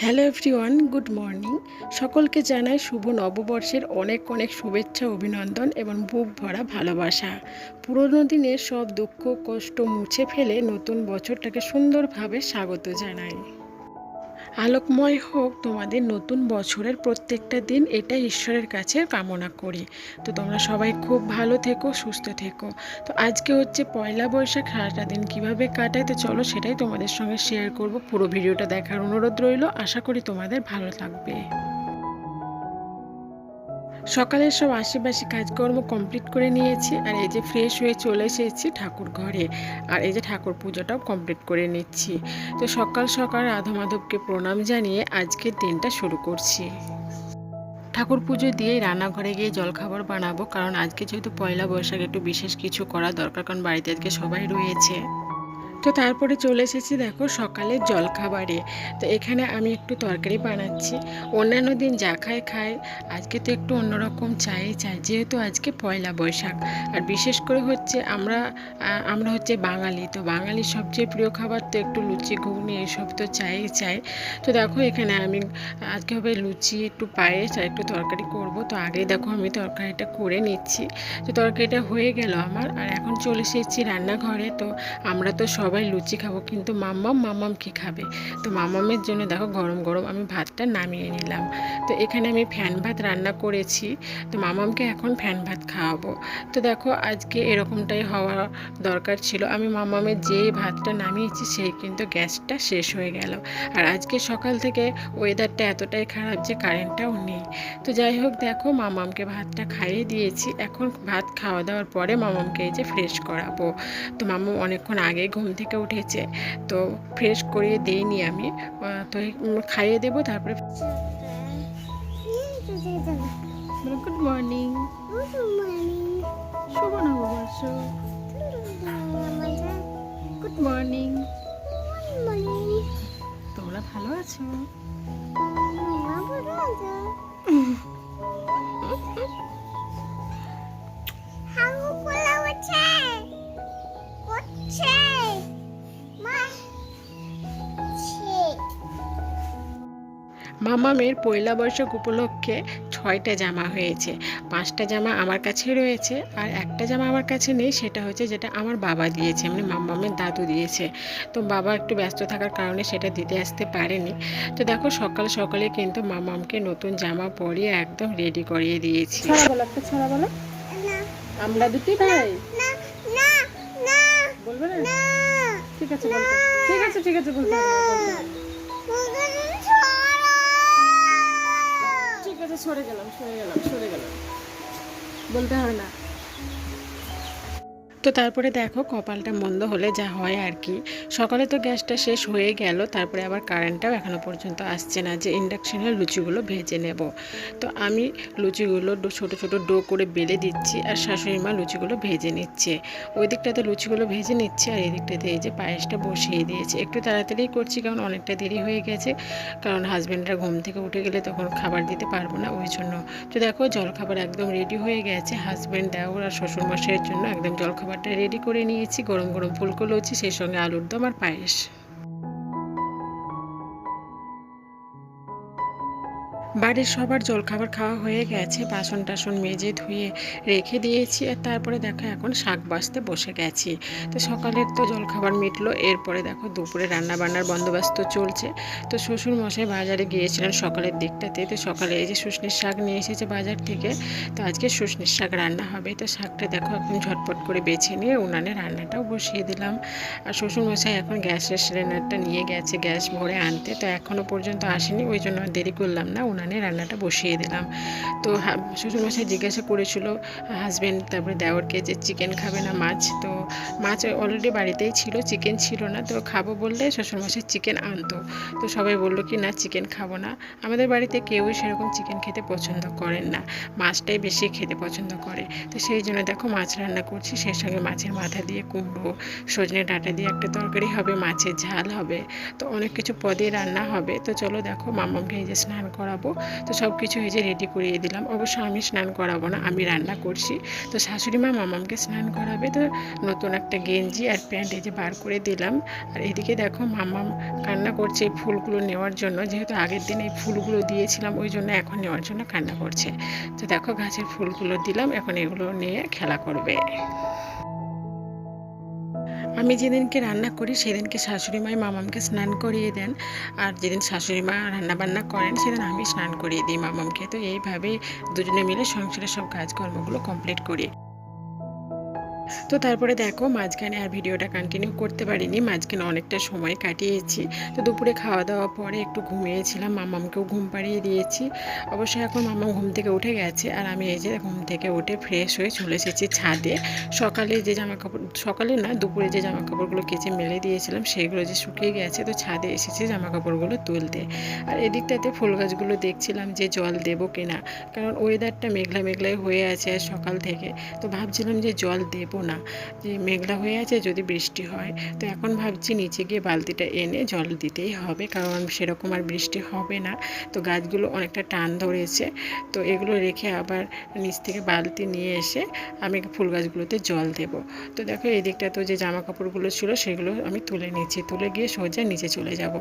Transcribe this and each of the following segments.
Hello everyone, good morning. সকলকে জানাই শুভ নববর্ষের অনেক অনেক শুভেচ্ছা, অভিনন্দন এবং বুক ভরা ভালোবাসা। পুরনো দিনের সব দুঃখ কষ্ট মুছে ফেলে নতুন বছরটাকে সুন্দরভাবে স্বাগত জানাই। আলোকময় হোক তোমাদের নতুন বছরের প্রত্যেকটা দিন, এটা ঈশ্বরের কাছে কামনা করি। তো তোমরা সবাই খুব ভালো থেকো, সুস্থ থেকো। তো আজকে হচ্ছে পয়লা বৈশাখ, সারাটা দিন কীভাবে কাটায় তো চলো সেটাই তোমাদের সঙ্গে শেয়ার করব। পুরো ভিডিওটা দেখার অনুরোধ রইল, আশা করি তোমাদের ভালো লাগবে। সকালের সব আশেপাশে কাজকর্ম কমপ্লিট করে নিয়েছি, আর এই যে ফ্রেশ হয়ে চলে এসেছি ঠাকুর ঘরে, আর এই যে ঠাকুর পুজোটাও কমপ্লিট করে নিচ্ছি। তো সকাল সকাল রাধা মাধবকে প্রণাম জানিয়ে আজকের দিনটা শুরু করছি। ঠাকুর পুজো দিয়ে রান্নাঘরে গিয়ে জলখাবার বানাবো, কারণ আজকে যেহেতু পয়লা বৈশাখ একটু বিশেষ কিছু করা দরকার, কারণ বাড়িতে আজকে সবাই রয়েছে। তো তারপরে চলে এসেছি দেখো সকালের জলখাবারে। তো এখানে আমি একটু তরকারি বানাচ্ছি। অন্যান্য দিন যা খায়, আজকে তো একটু অন্যরকম চাই, যেহেতু আজকে পয়লা বৈশাখ। আর বিশেষ করে হচ্ছে আমরা হচ্ছে বাঙালি, তো বাঙালির সবচেয়ে প্রিয় খাবার তো একটু লুচি ঘুগনি এসব তো চাই। তো দেখো এখানে আমি আজকে হবে লুচি, একটু পায়েস আর একটু তরকারি করব। তো আগে দেখো আমি তরকারিটা করে নিচ্ছি। তো তরকারিটা হয়ে গেল আমার, আর এখন চলে এসেছি রান্নাঘরে। তো আমরা তো সবাই লুচি খাবো, কিন্তু মাম্মাম কি খাবে? তো মাম্মামের জন্য দেখো গরম গরম আমি ভাতটা নামিয়ে নিলাম। তো এখানে আমি ফ্যান ভাত রান্না করেছি, তো মাম্মামকে এখন ফ্যান ভাত খাওয়াবো। তো দেখো আজকে এরকমটাই হওয়া দরকার ছিল। আমি মাম্মামের যেই ভাতটা নামিয়েছি সেই কিন্তু গ্যাসটা শেষ হয়ে গেল। আর আজকে সকাল থেকে ওয়েদারটা এতটাই খারাপ যে কারেন্টটাও নেই। তো যাই হোক দেখো মাম্মামকে ভাতটা খাইয়ে দিয়েছি। এখন ভাত খাওয়া দাওয়ার পরে মাম্মামকে এই যে ফ্রেশ করাবো। তো মাম্মাম অনেকক্ষণ আগে ঘুম থেকে উঠেছে, তো ফ্রেশ করিয়ে দিইনি আমি। তো খাইয়ে দেবো, তারপরে গুড মর্নিং, শুভ নববর্ষ, গুড মর্নিং। তোমরা ভালো আছো? মামামের পয়লা বৈশাখ উপলক্ষে 6টা জামা হয়েছে। 5টা জামা আমার কাছে রয়েছে, আর একটা জামা আমার কাছে নেই, সেটা হচ্ছে যেটা আমার বাবা দিয়েছে, মানে মামামের দাদু দিয়েছে। তো বাবা একটু ব্যস্ত থাকার কারণে সেটা দিতে আসতে পারেনি। তো দেখো সকাল সকালে কিন্তু মামামকে নতুন জামা পরিয়ে একদম রেডি করিয়ে দিয়েছি। একটা ছড়া বলো। আমরা দুটি ভাই বলবে না? ঠিক আছে বলতে, ঠিক আছে বলতে, সরে গেলাম বলতে হয় না। তো তারপরে দেখো কপালটা মন্দ হলে যা হয় আর কি। সকালে তো গ্যাসটা শেষ হয়ে গেল, তারপরে আবার কারেন্টটাও এখনও পর্যন্ত আসছে না যে ইন্ডাকশনের লুচিগুলো ভেজে নেব। তো আমি লুচিগুলো ছোট ছোট ডো করে বেলে দিচ্ছি, আর শাশুড়ি মা লুচিগুলো ভেজে নিচ্ছে। ওই দিকটাতে লুচিগুলো ভেজে নিচ্ছে, আর এই দিকটাতে এই যে পায়েসটা বসিয়ে দিয়েছে। একটু তাড়াতাড়ি করছি কারণ অনেকটা দেরি হয়ে গেছে, কারণ হাজব্যান্ডরা ঘুম থেকে উঠে গেলে তখন খাবার দিতে পারবো না, ওই জন্য। তো দেখো জলখাবার একদম রেডি হয়ে গেছে। হাজব্যান্ড, দেওর আর শ্বশুরমশাইয়ের জন্য একদম জলখাবারটা রেডি করে নিয়েছি। গরম গরম ফুলকো লুচি, সেই সঙ্গে আলুর দম আর পায়েস। বাড়ির সবার জলখাবার খাওয়া হয়ে গেছে, বাসন টাসন মেজে ধুয়ে রেখে দিয়েছি, আর তারপরে দেখো এখন শাক বাছতে বসে গেছি। তো সকালের তো জলখাবার মিটলো, এরপরে দেখো দুপুরে রান্নাবান্নার বন্দোবস্ত চলছে। তো শ্বশুর মশাই বাজারে গিয়েছিলেন সকালের দিকটাতে, তো সকালে এই যে শুশনির শাক নিয়ে এসেছে বাজার থেকে। তো আজকে শুশনির শাক রান্না হবে। তো শাকটা দেখো এখন ঝটপট করে বেছে নিয়ে উনানে রান্নাটাও বসিয়ে দিলাম। আর শ্বশুর মশাই এখন গ্যাসের সিলিন্ডারটা নিয়ে গেছে গ্যাস ভরে আনতে, তো এখনও পর্যন্ত আসেনি, ওই জন্য দেরি করলাম না, উনানে রান্নাটা বসিয়ে দিলাম। তো শ্বশুরমশাই জিজ্ঞাসা করেছিল হাজব্যান্ড তারপরে দেওরকে যে চিকেন খাবে না মাছ, তো মাছ অলরেডি বাড়িতেই ছিল, চিকেন ছিল না, তো খাবো বললে শ্বশুরমশাই চিকেন আনতো। তো সবাই বললো কি না চিকেন খাবো না। আমাদের বাড়িতে কেউই সেরকম চিকেন খেতে পছন্দ করেন না, মাছটাই বেশি খেতে পছন্দ করে। তো সেই জন্য দেখো মাছ রান্না করছি, সেই সঙ্গে মাছের মাথা দিয়ে কুমড়ো সজনে ডাঁটা দিয়ে একটা তরকারি হবে, মাছের ঝাল হবে, তো অনেক কিছু পদে রান্না হবে। তো চলো দেখো মামামকে এই যে স্নান করাবো, তো সব কিছু এই যে রেডি করিয়ে দিলাম। অবশ্য আমি স্নান করাবো না, আমি রান্না করছি। তো শাশুড়ি মা মামামকে স্নান করাবে, তো নতুন একটা গেঞ্জি আর প্যান্ট এই যে বার করে দিলাম। আর এদিকে দেখো মামাম কান্না করছে এই ফুলগুলো নেওয়ার জন্য, যেহেতু আগের দিন এই ফুলগুলো দিয়েছিলাম ওই জন্য এখন নেওয়ার জন্য কান্না করছে। তো দেখো গাছের ফুলগুলো দিলাম, এখন এগুলো নিয়ে খেলা করবে। আমি যেদিনকে রান্না করি সেদিনকে শাশুড়ি মাই মামামকে স্নান করিয়ে দেন, আর যেদিন শাশুড়ি মা রান্নাবান্না করেন সেদিন আমি স্নান করিয়ে দিই মামামকে। তো এইভাবেই দুজনে মিলে সংসারের সব কাজকর্মগুলো কমপ্লিট করি। তো তারপরে দেখো মাঝখানে আর ভিডিওটা কন্টিনিউ করতে পারিনি, মাঝখানে অনেকটা সময় কাটিয়েছি। তো দুপুরে খাওয়া দাওয়া পরে একটু ঘুমিয়েছিলাম, মামামকেও ঘুম পাড়িয়ে দিয়েছি। অবশ্যই এখন মামাম ঘুম থেকে উঠে গেছে, আর আমি এই যে ঘুম থেকে উঠে ফ্রেশ হয়ে চলে এসেছি ছাদে। সকালে যে জামা কাপড়, সকালে না দুপুরে যে জামা কাপড়গুলো কেচে মেলে দিয়েছিলাম সেগুলো যে শুকিয়ে গেছে, তো ছাদে এসেছি জামা কাপড়গুলো তুলতে। আর এদিকটাতে ফুল গাছগুলো দেখছিলাম যে জল দেবো কিনা, কারণ ওয়েদারটা মেঘলা মেঘলাই হয়ে আছে সকাল থেকে। তো ভাবছিলাম যে জল দেবো না, যে মেঘলা হয়ে আছে যদি বৃষ্টি হয়। তো এখন ভাবছি নিচে গিয়ে বালতিটা এনে জল দিতেই হবে, কারণ সেরকম আর বৃষ্টি হবে না। তো গাছগুলো অনেকটা টান ধরেছে, তো এগুলো রেখে আবার নিচ থেকে বালতি নিয়ে এসে আমি ফুল গাছগুলোতে জল দেব। তো দেখো এই দিকটা তো যে জামা কাপড়গুলো ছিল সেগুলো আমি তুলে নিচ্ছি, তুলে গিয়ে সোজা নিচে চলে যাব।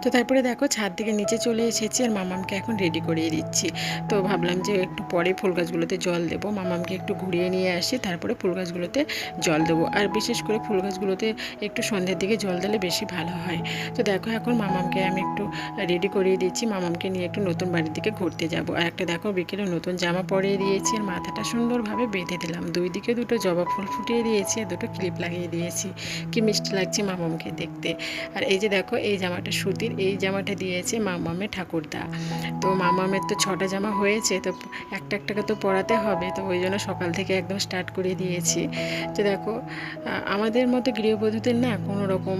তো তারপরে দেখো ছাদ থেকে নিচে চলে এসেছি, আর মামামকে এখন রেডি করিয়ে দিচ্ছি। তো ভাবলাম যে একটু পরে ফুল গাছগুলোতে জল দেবো, মামামকে একটু ঘুরিয়ে নিয়ে আসি তারপরে ফুল গাছগুলোতে জল দেবো। আর বিশেষ করে ফুল গাছগুলোতে একটু সন্ধ্যের দিকে জল দিলে বেশি ভালো হয়। তো দেখো এখন মামামকে আমি একটু রেডি করিয়ে দিচ্ছি, মামামকে নিয়ে একটু নতুন বাড়ির দিকে ঘুরতে যাব। আর একটা দেখো বিকেলে নতুন জামা পরিয়ে দিয়েছি, আর মাথাটা সুন্দরভাবে বেঁধে দিলাম, দুই দিকে দুটো জবা ফুল ফুটিয়ে দিয়েছি আর দুটো ক্লিপ লাগিয়ে দিয়েছি। কি মিষ্টি লাগছে মামামকে দেখতে। আর এই যে দেখো এই জামাটা সুতির, এই জামাটা দিয়েছে মামামের ঠাকুরদা। তো মামামের তো 6টা জামা হয়েছে, তো একটা একটাকে তো পরাতে হবে, তো ওই জন্য সকাল থেকে একদম স্টার্ট করে দিয়েছি। তো দেখো আমাদের মতো গৃহবধূদের না কোনো রকম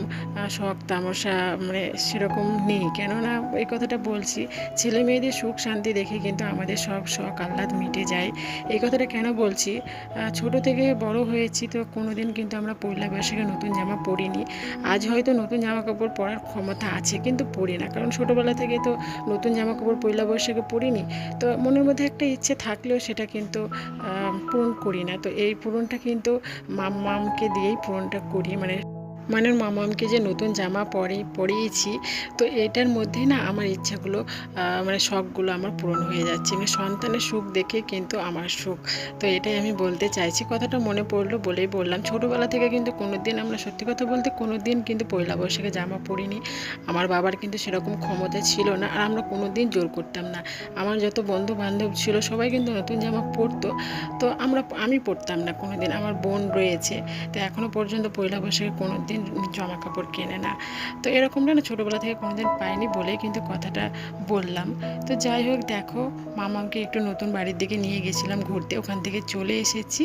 শখ তামাশা মানে সেরকম নেই, কেননা এই কথাটা বলছি, ছেলে মেয়েদের সুখ শান্তি দেখে কিন্তু আমাদের সব শখ আহ্লাদ মিটে যায়। এই কথাটা কেন বলছি, ছোট থেকে বড় হয়েছি, তো কোনো দিন কিন্তু আমরা পয়লা বৈশাখে নতুন জামা পরিনি। আজ হয়তো নতুন জামা কাপড় পরার ক্ষমতা আছে কিন্তু পরি না, কারণ ছোটোবেলা থেকে তো নতুন জামা কাপড় পয়লা বৈশাখে পরিনি। তো মনের মধ্যে একটা ইচ্ছে থাকলেও সেটা কিন্তু পূরণ করি না। তো এই পূরণটা কিন্তু মামকে দিয়েই পূরণটা করি, মানে মামামকে যে নতুন জামা পরিয়েছি, তো এটার মধ্যেই না আমার ইচ্ছাগুলো মানে শখগুলো আমার পূরণ হয়ে যাচ্ছে, মানে সন্তানের সুখ দেখে কিন্তু আমার সুখ। তো এটাই আমি বলতে চাইছি, কথাটা মনে পড়লো বলেই বললাম। ছোটোবেলা থেকে কিন্তু কোনো দিন আমরা সত্যি কথা বলতে কোনো দিন কিন্তু পয়লা বৈশাখে জামা পরিনি। আমার বাবার কিন্তু সেরকম ক্ষমতা ছিল না, আর আমরা কোনো দিন জোর করতাম না। আমার যত বন্ধু বান্ধব ছিল সবাই কিন্তু নতুন জামা পরতো, তো আমি পরতাম না কোনো দিন। আমার বোন রয়েছে, তো এখনও পর্যন্ত পয়লা বৈশাখে কোনো দিন জামা কাপড় কেনে না। তো এরকমটা না ছোটোবেলা থেকে কোনো দিন পাইনি বলেই কিন্তু কথাটা বললাম। তো যাই হোক দেখো মামাকে একটু নতুন বাড়ির দিকে নিয়ে গেছিলাম ঘুরতে, ওখান থেকে চলে এসেছি।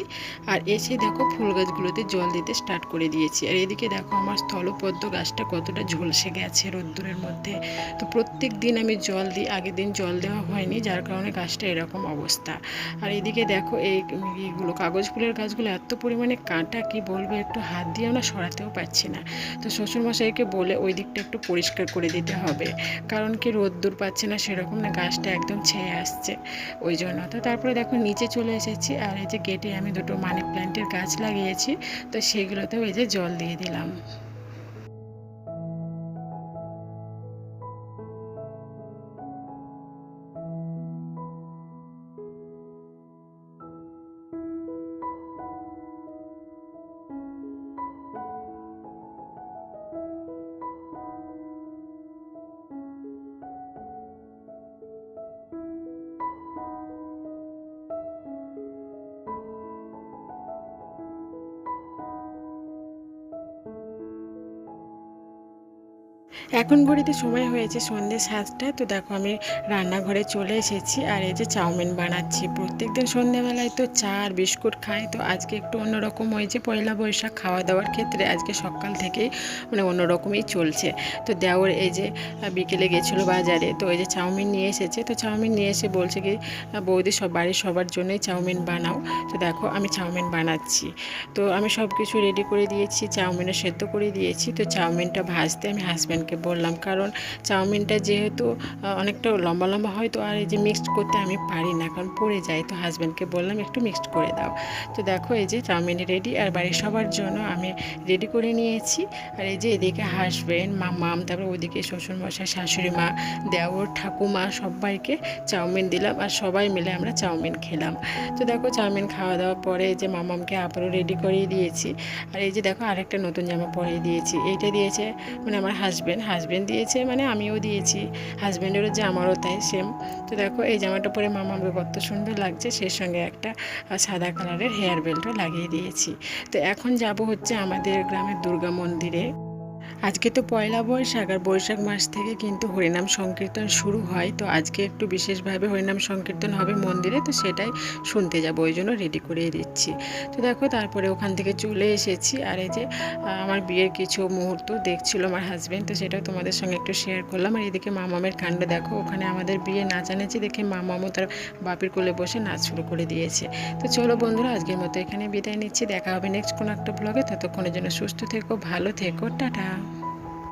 আর এসে দেখো ফুল গাছগুলোতে জল দিতে স্টার্ট করে দিয়েছি। আর এদিকে দেখো আমার স্থলপদ্ম গাছটা কতটা ঝলসে গেছে রোদ্দুরের মধ্যে। তো প্রত্যেক দিন আমি জল দিই, আগের দিন জল দেওয়া হয়নি যার কারণে গাছটা এরকম অবস্থা। আর এদিকে দেখো এইগুলো কাগজ ফুলের গাছগুলো এত পরিমাণে কাঁটা, কি বলবো, একটু হাত দিয়েও না সরাতেও পারছি না। তো শ্বশুরমশাইকে বলে ওই দিকটা একটু পরিষ্কার করে দিতে হবে, কারণ কি রোদ্দুর পাচ্ছে না সেরকম, না গাছটা একদম ছেয়ে আসছে ওই জন্য। তো তারপরে দেখো নিচে চলে এসেছি, আর এই যে গেটে আমি দুটো মানি প্ল্যান্টের গাছ লাগিয়েছি, তো সেগুলোতেও এই যে জল দিয়ে দিলাম। এখন ঘড়িতে সময় হয়েছে সন্ধ্যে 7টা। তো দেখো আমি রান্নাঘরে চলে এসেছি আর এই যে চাউমিন বানাচ্ছি। প্রত্যেকদিন সন্ধ্যেবেলায় তো চা আর বিস্কুট খাই, তো আজকে একটু অন্যরকম হয়েছে। পয়লা বৈশাখ খাওয়া দাওয়ার ক্ষেত্রে আজকে সকাল থেকেই মানে অন্যরকমই চলছে। তো দেওর এই যে বিকেলে গেছিলো বাজারে, তো এই যে চাউমিন নিয়ে এসেছে। তো চাউমিন নিয়ে এসে বলছে কি বৌদি সব বাড়ির সবার জন্যই চাউমিন বানাও। তো দেখো আমি চাউমিন বানাচ্ছি। তো আমি সব কিছু রেডি করে দিয়েছি, চাউমিনও সেদ্ধ করে দিয়েছি। তো চাউমিনটা ভাজতে আমি হাজব্যান্ডকে বললাম, কারণ চাউমিনটা যেহেতু অনেকটা লম্বা লম্বা হয়, তো আর এই যে মিক্সড করতে আমি পারি না, কারণ পড়ে যায়। তো হাজব্যান্ডকে বললাম একটু মিক্সড করে দাও। তো দেখো এই যে চাউমিন রেডি, আর বাড়ির সবার জন্য আমি রেডি করে নিয়েছি। আর এই যে এদিকে হাজব্যান্ড, মামাম, তারপরে ওইদিকে শ্বশুরমশাই, শাশুড়ি মা, দেওর, ঠাকুমা সবাইকে চাউমিন দিলাম, আর সবাই মিলে আমরা চাউমিন খেলাম। তো দেখো চাউমিন খাওয়া দাওয়ার পরে এই যে মামামকে আবারও রেডি করিয়ে দিয়েছি। আর এই যে দেখো আরেকটা নতুন জামা পরিয়ে দিয়েছি। এইটা দিয়েছে মানে আমার হাজব্যান্ড দিয়েছে, মানে আমিও দিয়েছি। হাজব্যান্ডেরও যে আমারও তাই সেম। তো দেখো এই জামাটা পরে মামাকে কত সুন্দর লাগছে, সেই সঙ্গে একটা সাদা কালারের হেয়ার বেল্টও লাগিয়ে দিয়েছি। তো এখন যাব হচ্ছে আমাদের গ্রামের দুর্গা মন্দিরে। আজকে তো পয়লা বৈশাখ, আর বৈশাখ মাস থেকে কিন্তু হরিনাম সংকীর্তন শুরু হয়। তো আজকে একটু বিশেষভাবে হরিনাম সংকীর্তন হবে মন্দিরে, তো সেটাই শুনতে যাবো, ওই জন্য রেডি করে দিচ্ছি। তো দেখো তারপরে ওখান থেকে চলে এসেছি। আর এই যে আমার বিয়ের কিছু মুহূর্ত দেখছিল আমার হাজব্যান্ড, তো সেটাও তোমাদের সঙ্গে একটু শেয়ার করলাম। আর এদিকে মামামের কাণ্ড দেখো, ওখানে আমাদের বিয়ে নাচানাচি দেখে মামামও তার বাপির কোলে বসে নাচ শুরু করে দিয়েছে। তো চলো বন্ধুরা, আজকের মতো এখানে বিদায় নিচ্ছি। দেখা হবে নেক্সট কোনো একটা ব্লগে। ততক্ষণের জন্য সুস্থ থেকো, ভালো থেকো, টাটা।